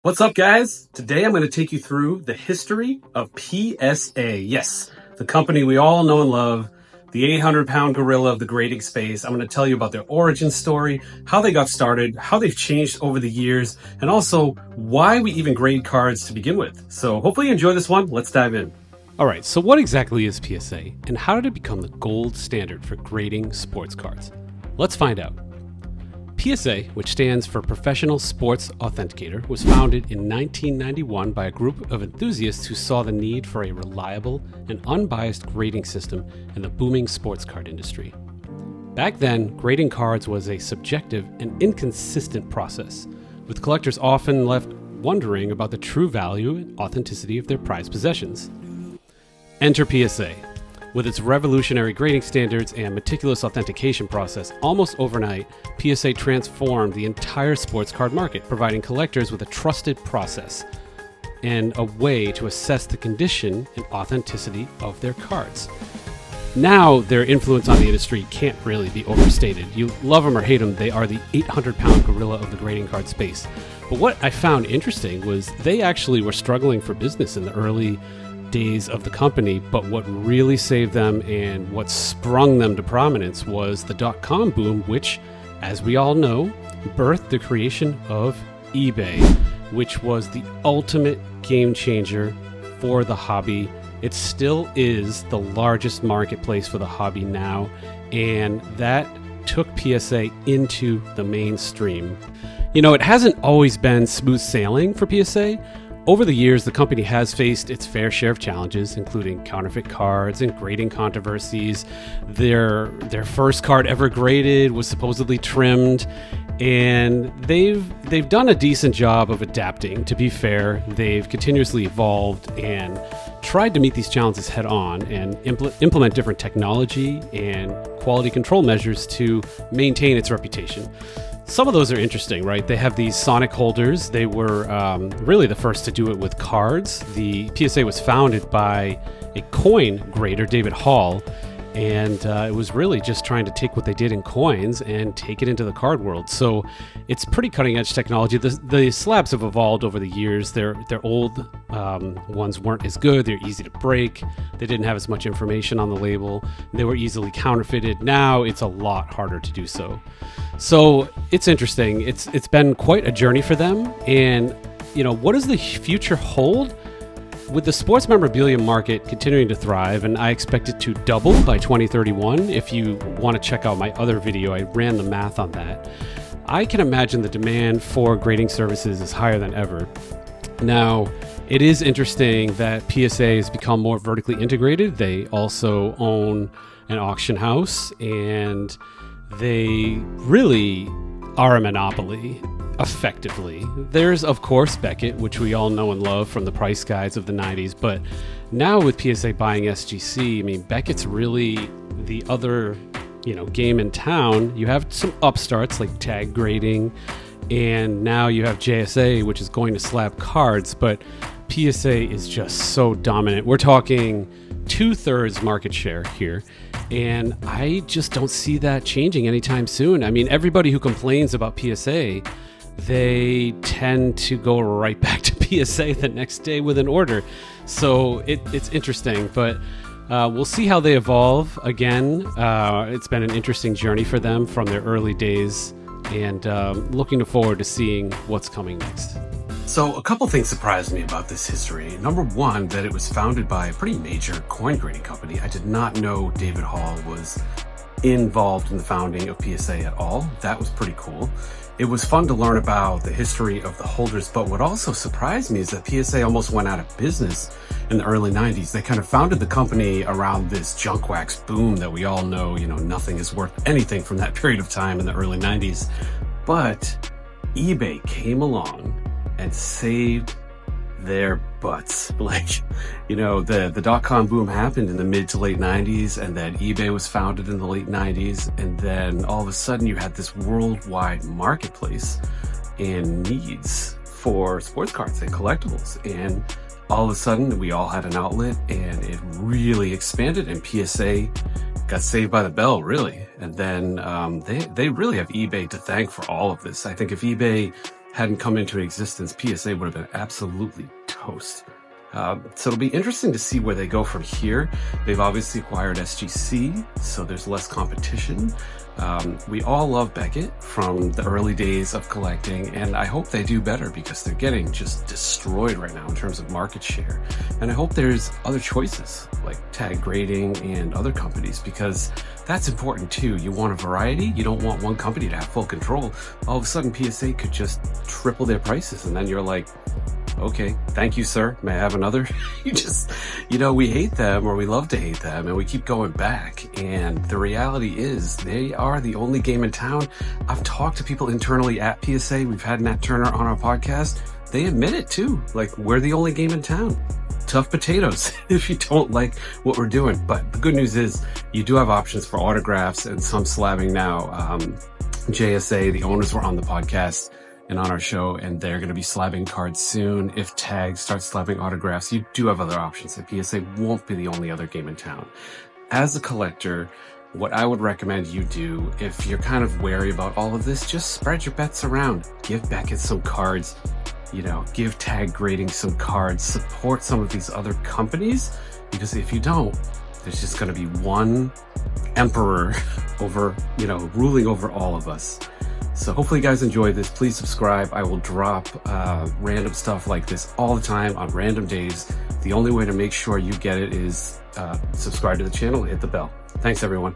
What's up, guys? Today I'm going to take you through the history of PSA. Yes, the company we all know and love, the 800-pound gorilla of the grading space. I'm going to tell you about their origin story, how they got started, how they've changed over the years, and also why we even grade cards to begin with. So hopefully you enjoy this one. Let's dive in. All right, so what exactly is PSA, and how did it become the gold standard for grading sports cards? Let's find out. PSA, which stands for Professional Sports Authenticator, was founded in 1991 by a group of enthusiasts who saw the need for a reliable and unbiased grading system in the booming sports card industry. Back then, grading cards was a subjective and inconsistent process, with collectors often left wondering about the true value and authenticity of their prized possessions. Enter PSA. With its revolutionary grading standards and meticulous authentication process, almost overnight, PSA transformed the entire sports card market, providing collectors with a trusted process and a way to assess the condition and authenticity of their cards. Now, their influence on the industry can't really be overstated. You love them or hate them, they are the 800-pound gorilla of the grading card space. But what I found interesting was they actually were struggling for business in the early days of the company, but what really saved them and what sprung them to prominence was the .com boom, which, as we all know, birthed the creation of eBay, which was the ultimate game changer for the hobby. It still is the largest marketplace for the hobby now, and that took PSA into the mainstream. You know, it hasn't always been smooth sailing for PSA. Over the years, the company has faced its fair share of challenges, including counterfeit cards and grading controversies. Their first card ever graded was supposedly trimmed, and they've done a decent job of adapting. To be fair, they've continuously evolved and tried to meet these challenges head on and implement different technology and quality control measures to maintain its reputation. Some of those are interesting, right? They have these sonic holders. They were really the first to do it with cards. The PSA was founded by a coin grader, David Hall, and it was really just trying to take what they did in coins and take it into the card world. So it's pretty cutting edge technology. The slabs have evolved over the years. Their old ones weren't as good. They're easy to break. They didn't have as much information on the label. They were easily counterfeited. Now it's a lot harder to do so. So it's interesting. It's been quite a journey for them. And, you know, what does the future hold? With the sports memorabilia market continuing to thrive, and I expect it to double by 2031, if you want to check out my other video, I ran the math on that. I can imagine the demand for grading services is higher than ever. Now, it is interesting that PSA has become more vertically integrated. They also own an auction house, and they really are a monopoly. Effectively. There's, of course, Beckett, which we all know and love from the price guides of the 90s, but now with PSA buying SGC, I mean, Beckett's really the other, game in town. You have some upstarts like tag grading, and now you have JSA, which is going to slab cards, but PSA is just so dominant. We're talking 2/3 market share here, and I just don't see that changing anytime soon. I mean, everybody who complains about PSA, they tend to go right back to PSA the next day with an order. So it's interesting, but we'll see how they evolve. Again, it's been an interesting journey for them from their early days, and looking forward to seeing what's coming next. So a couple things surprised me about this history. Number one, that it was founded by a pretty major coin grading company. I did not know David Hall was involved in the founding of PSA at all. That was pretty cool. It was fun to learn about the history of the holders, but what also surprised me is that PSA almost went out of business in the early 90s. They kind of founded the company around this junk wax boom that we all know, nothing is worth anything from that period of time in the early 90s. But eBay came along and saved their butts. The .com boom happened in the mid to late 90s, and then eBay was founded in the late 90s, and then all of a sudden you had this worldwide marketplace and needs for sports cards and collectibles, and all of a sudden we all had an outlet, and it really expanded, and PSA got saved by the bell, really. And then they really have eBay to thank for all of this. I think if eBay hadn't come into existence, PSA would have been absolutely toast. So it'll be interesting to see where they go from here. They've obviously acquired SGC, so there's less competition. We all love Beckett from the early days of collecting, and I hope they do better because they're getting just destroyed right now in terms of market share. And I hope there's other choices like tag grading and other companies, because that's important too. You want a variety. You don't want one company to have full control. All of a sudden PSA could just triple their prices, and then you're like, okay, thank you, sir. May I have another? We hate them, or we love to hate them, and we keep going back. And the reality is they are the only game in town. I've talked to people internally at PSA. We've had Nat Turner on our podcast. They admit it too. Like, we're the only game in town. Tough potatoes if you don't like what we're doing. But the good news is you do have options for autographs and some slabbing now. JSA, the owners, were on the podcast and on our show, and they're going to be slabbing cards soon. If tags start slabbing autographs, you do have other options. And PSA won't be the only other game in town. As a collector, what I would recommend you do, if you're kind of wary about all of this, just spread your bets around. Give Beckett some cards, give tag grading some cards, support some of these other companies, because if you don't, there's just going to be one emperor over, ruling over all of us. So hopefully you guys enjoyed this. Please subscribe. I will drop random stuff like this all the time on random days. The only way to make sure you get it is subscribe to the channel, hit the bell. Thanks, everyone.